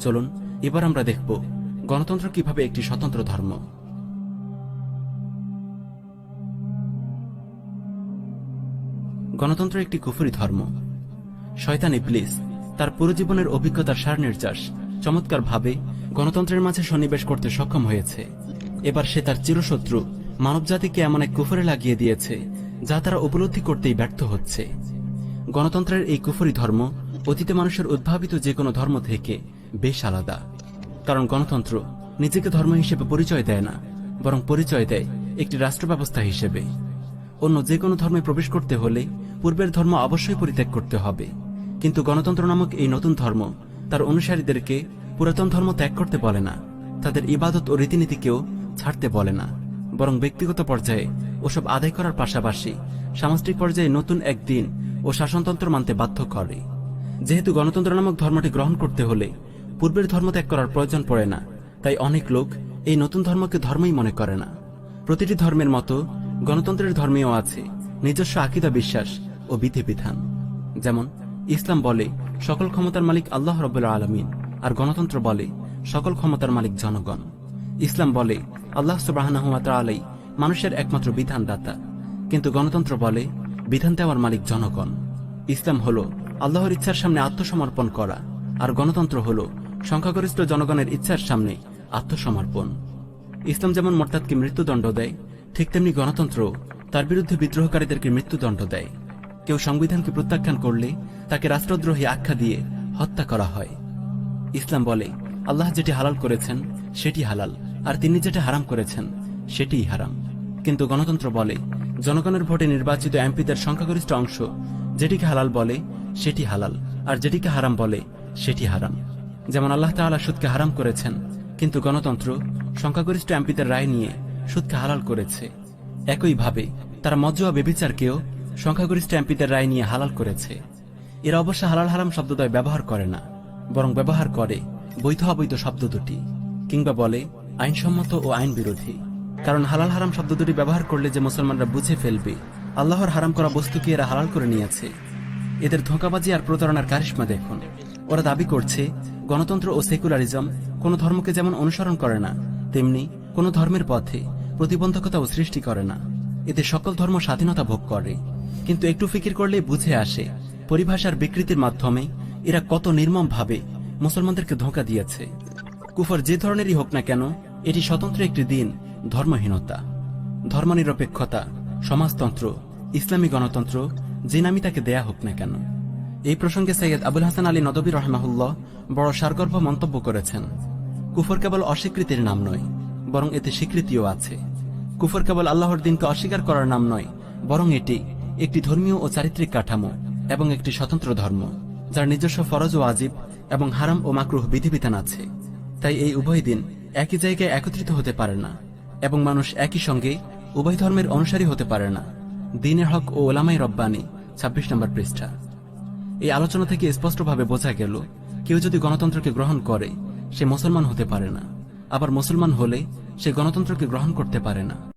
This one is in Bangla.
চলুন এবার আমরা দেখব গণতন্ত্র কিভাবে একটি স্বতন্ত্র ধর্ম। গণতন্ত্র একটি কুফরি ধর্ম। শয়তান ইবলিস তার পুরো জীবনের অভিজ্ঞতার সার নির্যাস চমৎকারভাবে গণতন্ত্রের মাঝে সন্নিবেশ করতে সক্ষম হয়েছে। এবার সে তার চিরশত্রু মানবজাতিকে এমন এক কুফরে লাগিয়ে দিয়েছে যা তারা উপলব্ধি করতেই ব্যর্থ হচ্ছে। গণতন্ত্রের এই কুফরি ধর্ম অতীতে মানুষের উদ্ভাবিত যে কোনো ধর্ম থেকে বেশ আলাদা, কারণ গণতন্ত্র নিজেকে ধর্ম হিসেবে পরিচয় দেয় না, বরং পরিচয় দেয় একটি রাষ্ট্র ব্যবস্থা হিসেবে। অন্য যে কোনো ধর্মে প্রবেশ করতে হলে পূর্বের ধর্ম অবশ্যই পরিত্যাগ করতে হবে, কিন্তু গণতন্ত্র নামক এই নতুন ধর্ম তার অনুসারীদেরকে পুরাতন ধর্ম ত্যাগ করতে বলে না, তাদের ইবাদত ও রীতিনীতিকেও ছাড়তে বলে না, বরং ব্যক্তিগত পর্যায়ে ওসব আদায় করার পাশাপাশি সামাজিক পর্যায়ে নতুন এক দিন ও শাসনতন্ত্র মানতে বাধ্য করে। যেহেতু গণতন্ত্র নামক ধর্মটি গ্রহণ করতে হলে পূর্বের ধর্ম ত্যাগ করার প্রয়োজন পড়ে না, তাই অনেক লোক এই নতুন ধর্মকে ধর্মই মনে করে না। প্রতিটি ধর্মের মতো গণতন্ত্রের ধর্মেও আছে নিজস্ব আকীদা, বিশ্বাস ও বিধিবিধান। যেমন ইসলাম বলে সকল ক্ষমতার মালিক আল্লাহ রাব্বুল আলামিন, আর গণতন্ত্র বলে সকল ক্ষমতার মালিক জনগণ। ইসলাম বলে আল্লাহ সুবহানাহু ওয়া তাআলাই মানুষের একমাত্র বিধানদাতা, কিন্তু গণতন্ত্র বলে বিধান দেওয়ার মালিক জনগণ। ইসলাম হলো আল্লাহর ইচ্ছার সামনে আত্মসমর্পণ করা, আর গণতন্ত্র হলো সংখ্যাগরিষ্ঠ জনগণের ইচ্ছার সামনে আত্মসমর্পণ। ইসলাম যেমন মোরতাদকে মৃত্যুদণ্ড দেয়, ঠিক তেমনি গণতন্ত্র তার বিরুদ্ধে বিদ্রোহকারীদেরকে মৃত্যুদণ্ড দেয়। কেউ সংবিধানকে প্রত্যাখ্যান করলে তাকে রাষ্ট্রদ্রোহী আখ্যা দিয়ে হত্যা করা হয়। ইসলাম বলে আল্লাহ যেটি হালাল করেছেন সেটি হালাল, আর তিনি যেটা হারাম করেছেন সেটিই হারাম। কিন্তু গণতন্ত্র বলে জনগণের ভোটে নির্বাচিত এমপিদের সংখ্যাগরিষ্ঠ অংশ যেটিকে হালাল বলে সেটি হালাল, আর যেটিকে হারাম বলে সেটি হারাম। যেমন আল্লাহ তাআলা সুদকে হারাম করেছেন, কিন্তু গণতন্ত্র সংখ্যাগরিষ্ঠ এমপিদের রায় নিয়ে সুদকে হালাল করেছে। একইভাবে তারা মজ্জা ব্যভিচারকেও সংখ্যাগরিষ্ঠ এমপিদের রায় নিয়ে হালাল করেছে। এরা অবশ্য হালাল হারাম শব্দদ্বয় ব্যবহার করে না, বরং ব্যবহার করে বৈধ অবৈধ শব্দ দুটি, কিংবা বলে আইনসম্মত ও আইন বিরোধী। কারণ হালাল হারাম শব্দ দুটি ব্যবহার করলে যে মুসলমানরা বুঝে ফেলবে আল্লাহর হারাম করা বস্তুকে এরা হালাল করে নিয়েছে। এদের ধোঁকাবাজি আর প্রতারণার কারিশমা দেখুন। ওরা দাবি করছে গণতন্ত্র ও সেকুলারিজম কোনো ধর্মকে যেমন অনুসরণ করে না, তেমনি কোনো ধর্মের পথে প্রতিবন্ধকতাও সৃষ্টি করে না। এতে সকল ধর্ম স্বাধীনতা ভোগ করে। কিন্তু একটু ফিকির করলে বুঝে আসে পরিভাষার বিকৃতির মাধ্যমে এরা কত নির্মমভাবে মুসলমানদেরকে ধোঁকা দিয়েছে। কুফর যে ধরনেরই হোক না কেন, এটি স্বতন্ত্র একটি দিন, ধর্মহীনতা। ধর্মনিরপেক্ষতা, সমাজতন্ত্র, ইসলামী গণতন্ত্র, যে নামই তাকে দেয়া হোক না কেন। এই প্রসঙ্গে সৈয়দ আবুল হাসান আলী নদভী রাহিমাহুল্লাহ বড় সারগর্ভ মন্তব্য করেছেন, কুফর কেবল অস্বীকৃতির নাম নয়, বরং এতে স্বীকৃতিও আছে। কুফর কেবল আল্লাহর দিনকে অস্বীকার করার নাম নয়, বরং এটি একটি ধর্মীয় ও চারিত্রিক কাঠামো এবং একটি স্বতন্ত্র ধর্ম, যার নিজস্ব ফরজ ও ওয়াজিব এবং হারাম ও মাকরুহ বিধিবিধান আছে। তাই এই উভয় দিন একই জায়গায় একত্রিত হতে পারে না, এবং মানুষ একই সঙ্গে উভয় ধর্মের অনুসারী হতে পারে না। দ্বীনের হক ও ওলামায়ে রব্বানী, 26 নম্বর পৃষ্ঠা। এই আলোচনা থেকে স্পষ্টভাবে বোঝা গেল, কেউ যদি গণতন্ত্রকে গ্রহণ করে সে মুসলমান হতে পারে না, আবার মুসলমান হলে সে গণতন্ত্রকে গ্রহণ করতে পারে না।